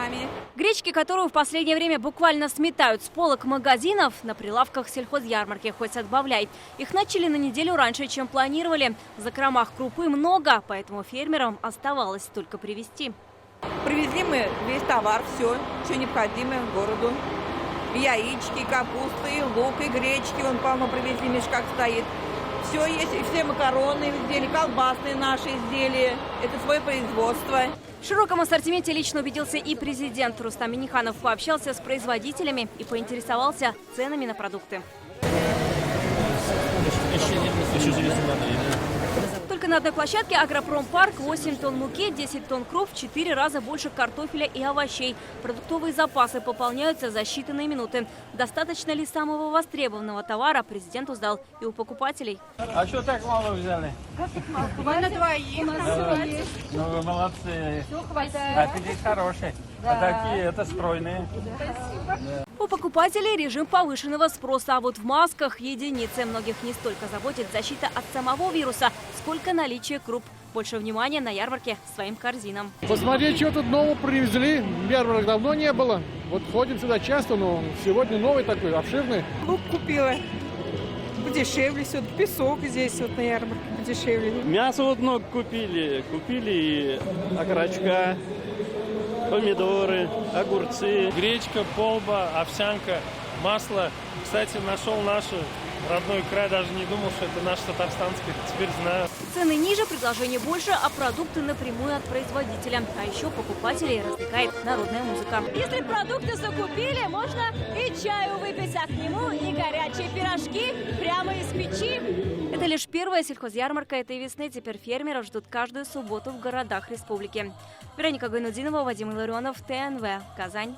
сами. Гречки, которую в последнее время буквально сметают с полок магазинов, на прилавках сельхозярмарки хоть отбавляй. Их начали на неделю раньше, чем планировали. В закромах крупы много, поэтому фермерам оставалось только привезти. Привезли мы весь товар, все, что необходимое в городу. И яички, и капуста, и лук, и гречки. Вон полно привезли, в мешках стоит. Все есть, и все макаронные изделия, колбасные наши изделия. Это свое производство. В широком ассортименте лично убедился и президент. Рустам Минниханов пообщался с производителями и поинтересовался ценами на продукты. Только на одной площадке Агропромпарк 8 тонн муки, 10 тонн круп, в 4 раза больше картофеля и овощей. Продуктовые запасы пополняются за считанные минуты. Достаточно ли самого востребованного товара, президент узнал и у покупателей. А что так мало взяли? Мы на двоих. Ну вы молодцы. Аппетит хороший. А такие, это стройные. У покупателей режим повышенного спроса, а вот в масках единицы. Многих не столько заботит защита от самого вируса, сколько наличие круп. Больше внимания на ярмарке своим корзинам. Посмотреть, что тут нового привезли. Ярмарок давно не было. Вот ходим сюда часто, но сегодня новый такой, обширный. Лук купила. Подешевле все. Песок здесь вот на ярмарке подешевле. Мясо вот много купили. Купили и окорочка, помидоры, огурцы. Гречка, полба, овсянка, масло. Кстати, нашел наш родной край, даже не думал, что это наш татарстанский. Теперь знаю. Цены ниже, предложение больше, а продукты напрямую от производителя. А еще покупателей развлекает народная музыка. Если продукты закупили, можно и чаю выпить, а к нему и горячие пирожки прямо из печи. Это лишь первая сельхозярмарка этой весны. Теперь фермеров ждут каждую субботу в городах республики. Вероника Гайнудинова, Вадим Илларионов, ТНВ, Казань.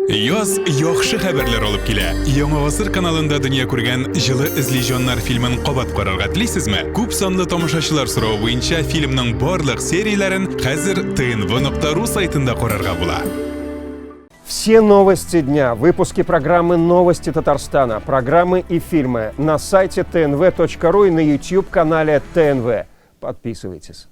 Yoz yaxshi xabarlar olib kela. Yangi asr kanalida dunyo ko'rgan Jili izleyjonlar filmin qobat qarorga tilaysizmi? Ko'p sonli tomoshachilar so'rovi bo'yicha filmning barliq seriyalarini hozir tnv.ru saytida ko'rarga bo'ladi. Все новости дня, выпуски программы «Новости Татарстана», программы и фильмы на сайте tnv.ru и на YouTube-канале ТНВ. Подписывайтесь.